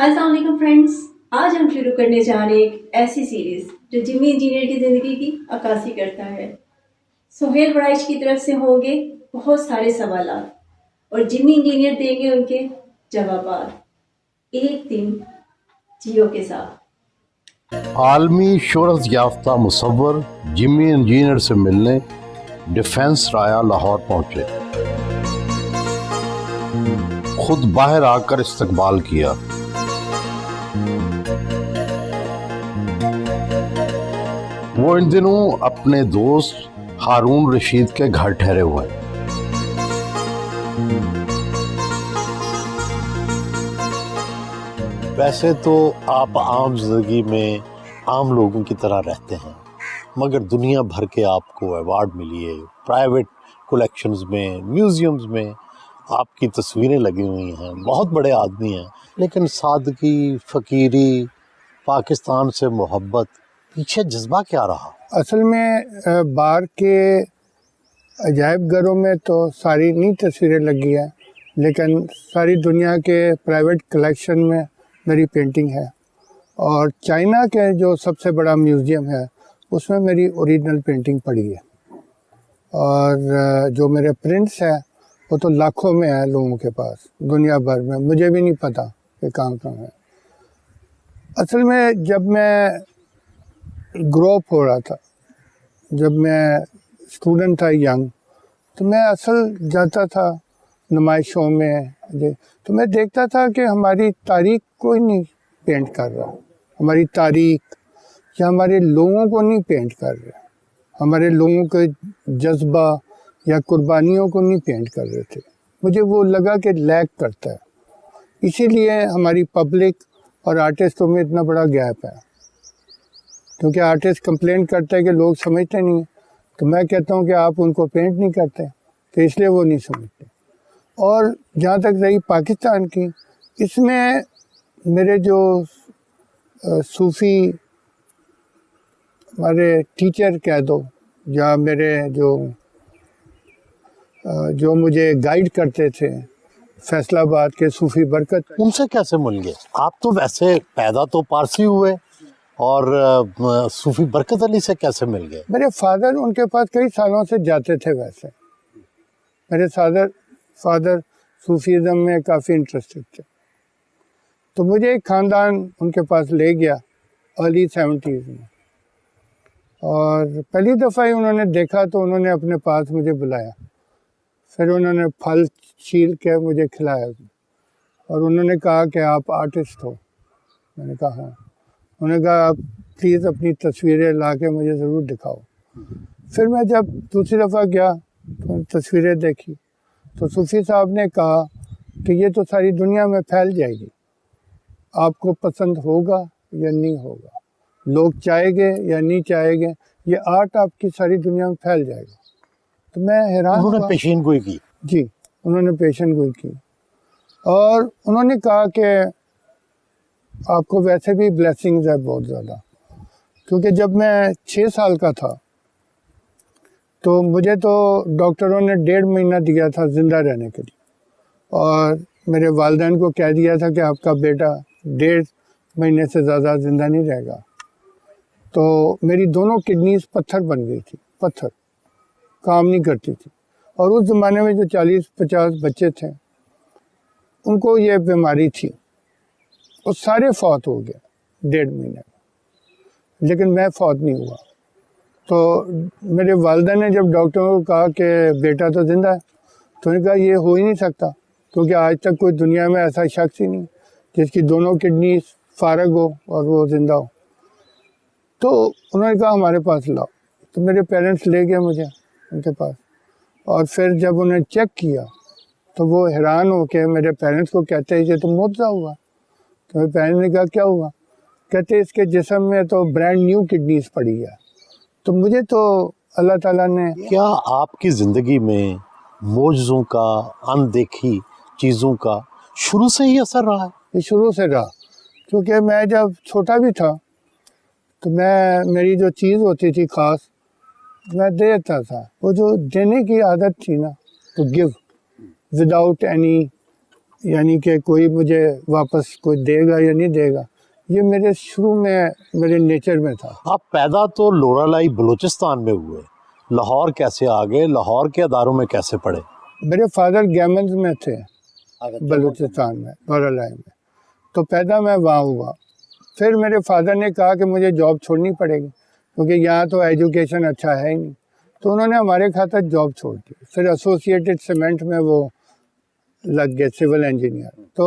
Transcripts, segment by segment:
السلام علیکم فرینڈس، آج ہم شروع کرنے جا رہے ہیں ایک ایسی سیریز جو جمی انجینئر کی زندگی کی عکاسی کرتا ہے۔ سہیل وڑائچ کی طرف سے ہوں گے بہت سارے سوالات اور جمی انجینئر دیں گے ان کے جوابات، ایک دن جیو کے ساتھ۔ عالمی شہرت یافتہ مصور جمی انجینئر سے ملنے ڈیفنس رایا لاہور پہنچے، خود باہر آ کر استقبال کیا۔ وہ ان دنوں اپنے دوست ہارون رشید کے گھر ٹھہرے ہوئے ہیں۔ ویسے تو آپ عام زندگی میں عام لوگوں کی طرح رہتے ہیں، مگر دنیا بھر کے آپ کو ایوارڈ ملی ہے، پرائیویٹ کلیکشنز میں، میوزیمز میں آپ کی تصویریں لگی ہوئی ہیں، بہت بڑے آدمی ہیں، لیکن سادگی، فقیری، پاکستان سے محبت، پیچھے جذبہ کیا رہا؟ اصل میں باہر کے عجائب گھروں میں تو ساری نہیں تصویریں لگی ہیں، لیکن ساری دنیا کے پرائیویٹ کلیکشن میں میری پینٹنگ ہے، اور چائنا کے جو سب سے بڑا میوزیم ہے اس میں میری اوریجنل پینٹنگ پڑی ہے، اور جو میرے پرنٹس ہیں وہ تو لاکھوں میں ہیں لوگوں کے پاس دنیا بھر میں، مجھے بھی نہیں پتہ کہ کہاں کہاں ہے۔ اصل میں جب میں گرو اپ ہو رہا تھا، جب میں اسٹوڈنٹ تھا ینگ، تو میں اصل جاتا تھا نمائشوں میں، تو میں دیکھتا تھا کہ ہماری تاریخ کوئی نہیں پینٹ کر رہا، ہماری تاریخ یا ہمارے لوگوں کو نہیں پینٹ کر رہے، ہمارے لوگوں کے جذبہ یا قربانیوں کو نہیں پینٹ کر رہے تھے۔ مجھے وہ لگا کہ لیک کرتا ہے، اسی لیے ہماری پبلک اور آرٹسٹوں میں اتنا بڑا گیپ ہے، کیونکہ آرٹسٹ کمپلین کرتا ہے کہ لوگ سمجھتے نہیں ہیں، تو میں کہتا ہوں کہ آپ ان کو پینٹ نہیں کرتے، تو اس لیے وہ نہیں سمجھتے۔ اور جہاں تک رہی پاکستان کی، اس میں میرے جو صوفی ہمارے ٹیچر کہہ دو، یا میرے جو مجھے گائیڈ کرتے تھے فیصل آباد کے صوفی برکت، ان سے کیسے مل گئے؟ آپ تو ویسے پیدا تو پارسی ہوئے، اور صوفی برکت علی سے کیسے مل گئے؟ میرے فادر ان کے پاس کئی سالوں سے جاتے تھے، ویسے میرے فادر صوفیزم میں کافی انٹرسٹڈ تھے، تو مجھے ایک خاندان ان کے پاس لے گیا ارلی 70s میں، اور پہلی دفعہ ہی انہوں نے دیکھا تو انہوں نے اپنے پاس مجھے بلایا، پھر انہوں نے پھل چھیل کے مجھے کھلایا، اور انہوں نے کہا کہ آپ آرٹسٹ ہو؟ میں نے کہا ہاں۔ انہوں نے کہا آپ پلیز اپنی تصویریں لا کے مجھے ضرور دکھاؤ۔ پھر میں جب دوسری دفعہ گیا تو تصویریں دیکھی، تو صوفی صاحب نے کہا کہ یہ تو ساری دنیا میں پھیل جائے گی، آپ کو پسند ہوگا یا نہیں ہوگا، لوگ چاہیں گے یا نہیں چاہیں گے، یہ آرٹ آپ کی ساری دنیا میں پھیل جائے گا۔ تو میں حیران انہوں نے ہوا۔ پیشین گوئی کی؟ جی، انہوں نے پیشن گوئی کی، اور انہوں نے کہا کہ آپ کو ویسے بھی بلیسنگز ہے بہت زیادہ، کیونکہ جب میں 6 سال کا تھا تو مجھے تو ڈاکٹروں نے 1.5 مہینہ دیا تھا زندہ رہنے کے لیے، اور میرے والدین کو کہہ دیا تھا کہ آپ کا بیٹا 1.5 مہینے سے زیادہ زندہ نہیں رہے گا۔ تو میری دونوں کڈنیز پتھر بن گئی تھی، پتھر کام نہیں کرتی تھی، اور اس زمانے میں جو 40-50 بچے تھے ان کو یہ بیماری تھی، وہ سارے فوت ہو گئے 1.5 مہینے میں، لیکن میں فوت نہیں ہوا۔ تو میرے والدہ نے جب ڈاکٹروں کو کہا کہ بیٹا تو زندہ ہے، تو انہوں نے کہا یہ ہو ہی نہیں سکتا، کیونکہ آج تک کوئی دنیا میں ایسا شخص ہی نہیں جس کی دونوں کڈنیز فارغ ہو اور وہ زندہ ہو۔ تو انہوں نے کہا ہمارے پاس لاؤ، تو میرے پیرنٹس لے گئے مجھے ان کے پاس، اور پھر جب انہیں چیک کیا تو وہ حیران ہو کے میرے پیرنٹس کو کہتے ہیں کہ تو معجزہ ہوا۔ تو میرے پیرنٹس نے کہا کیا ہوا؟ کہتے اس کے جسم میں تو برانڈ نیو کڈنیز پڑی ہے۔ تو مجھے تو اللہ تعالیٰ نے، کیا آپ کی زندگی میں معجزوں کا، اندیکھی چیزوں کا شروع سے ہی اثر رہا ہے؟ یہ شروع سے رہا، کیونکہ میں جب چھوٹا بھی تھا تو میری جو چیز ہوتی تھی خاص میں دیتا تھا، وہ جو دینے کی عادت تھی نا، تو گیو وداؤٹ اینی یعنی کہ کوئی مجھے واپس کوئی دے گا یا نہیں دے گا، یہ میرے شروع میں میرے نیچر میں تھا۔ آپ پیدا تو لورالائی بلوچستان میں ہوئے، لاہور کیسے آ گئے؟ لاہور کے اداروں میں کیسے پڑھے؟ میرے فادر گیمنز میں تھے بلوچستان میں، لورالائی میں، تو پیدا میں وہاں ہوا۔ پھر میرے فادر نے کہا کہ مجھے جاب چھوڑنی پڑے گی کیونکہ یہاں تو ایجوکیشن اچھا ہے ہی نہیں، تو انہوں نے ہمارے خاطر جاب چھوڑ دی۔ پھر ایسوسیٹڈ سیمنٹ میں وہ لگ گئے سول انجینئر، تو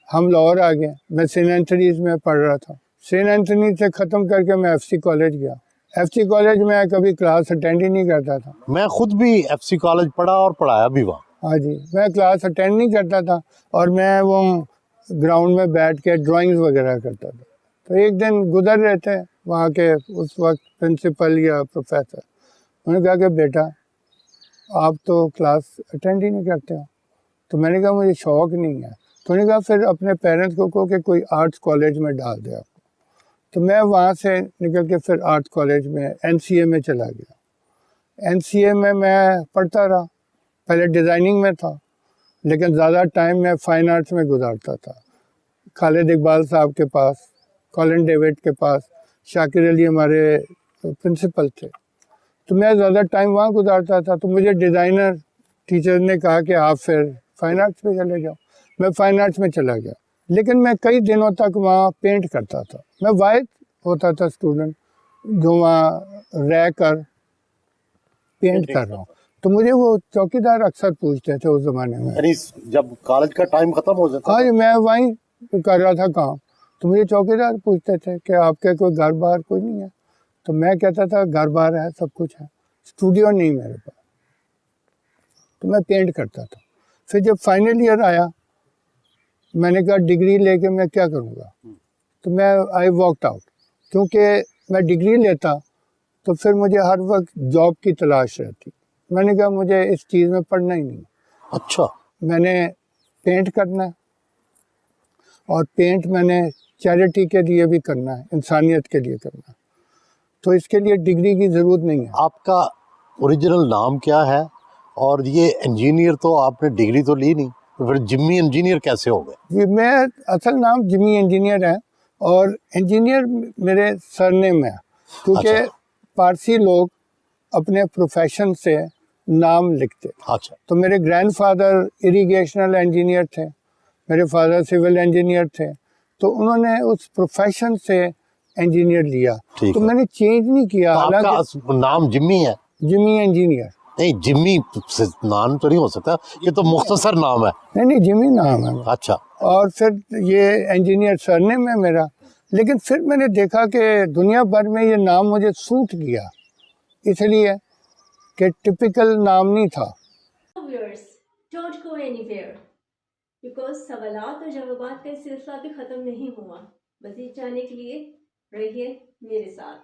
ہم لاہور آ گئے۔ میں سینٹ اینتھنیز میں پڑھ رہا تھا، سینٹ اینتھنی سے ختم کر کے میں ایف سی کالج گیا۔ ایف سی کالج میں کبھی کلاس اٹینڈ ہی نہیں کرتا تھا۔ میں خود بھی ایف سی کالج پڑھا اور پڑھایا بھی وہاں۔ ہاں جی، میں کلاس اٹینڈ نہیں کرتا تھا اور میں وہ گراؤنڈ میں بیٹھ کے ڈرائنگز وغیرہ کرتا تھا۔ تو ایک دن گزر رہے تھے وہاں کے اس وقت پرنسپل یا پروفیسر، انہوں نے کہا کہ بیٹا آپ تو کلاس اٹینڈ ہی نہیں کرتے ہو۔ تو میں نے کہا مجھے شوق نہیں ہے۔ تو انہوں نے کہا پھر اپنے پیرنٹس کو کہو کہ کوئی آرٹس کالج میں ڈال دے آپ کو۔ تو میں وہاں سے نکل کے پھر آرٹ کالج میں این سی اے میں چلا گیا۔ این سی اے میں پڑھتا رہا، پہلے ڈیزائننگ میں تھا لیکن زیادہ ٹائم میں فائن آرٹس میں گزارتا تھا، خالد اقبال صاحب کے پاس، کالن ڈیوڈ کے پاس، شاکر علی ہمارے پرنسپل تھے، تو میں زیادہ ٹائم وہاں گزارتا تھا۔ تو مجھے ڈیزائنر ٹیچر نے کہا کہ آپ پھر فائن آرٹس میں چلے جاؤ۔ میں فائن آرٹس میں چلا گیا لیکن میں کئی دنوں تک وہاں پینٹ کرتا تھا۔ میں واحد ہوتا تھا اسٹوڈنٹ جو وہاں رہ کر پینٹ کر رہا ہوں۔ تو مجھے وہ چوکیدار اکثر پوچھتے تھے اس زمانے میں، یعنی جب کالج کا ٹائم ختم ہو جاتا ہاں جی، میں وہیں کر رہا تھا کام، تو مجھے چوکیدار پوچھتے تھے کہ آپ کے کوئی گھر بار کوئی نہیں ہے؟ تو میں کہتا تھا گھر بار ہے، سب کچھ ہے، اسٹوڈیو نہیں میرے پاس۔ تو میں پینٹ کرتا تھا۔ پھر جب فائنل ایئر آیا میں نے کہا ڈگری لے کے میں کیا کروں گا، تو میں آئی واکڈ آؤٹ، کیونکہ میں ڈگری لیتا تو پھر مجھے ہر وقت جاب کی تلاش رہتی۔ میں نے کہا مجھے اس چیز میں پڑھنا ہی نہیں، اچھا، میں نے پینٹ کرنا ہے اور پینٹ میں نے چیریٹی کے لیے بھی کرنا ہے، انسانیت کے لیے کرنا ہے، تو اس کے لیے ڈگری کی ضرورت نہیں ہے۔ آپ کا اوریجنل نام کیا ہے؟ اور یہ انجینئر تو آپ نے ڈگری تو لی نہیں، تو پھر جمی انجینئر کیسے ہو گئے؟ جی، میں اصل نام جمی انجینئر ہے اور انجینئر میرے سرنیم ہے، کیونکہ پارسی لوگ اپنے پروفیشن سے نام لکھتے۔ اچھا، تو میرے گرینڈ فادر اریگیشنل انجینئر تھے، میرے فادر سول انجینئر تھے، تو انہوں نے اس پروفیشن سے انجینئر لیا، تو میں نے چینج نہیں کیا۔ آپ کا حالانکہ نام جمی ہے؟ جمی انجینئر، نہیں، جمی سے نام تو نہیں ہو سکتا، یہ تو مختصر نام ہے۔ نہیں جمی نام ہے۔ اچھا، اور پھر یہ انجینئر سرنیم ہے میرا، لیکن پھر میں نے دیکھا کہ دنیا بھر میں یہ نام مجھے سوٹ کیا، اس لیے کہ ٹپیکل نام نہیں تھا۔ Viewers, don't go anywhere because سوالات اور جوابات کا سلسلہ بھی ختم نہیں ہوا۔ مزید جاننے کے لیے رہیے میرے ساتھ۔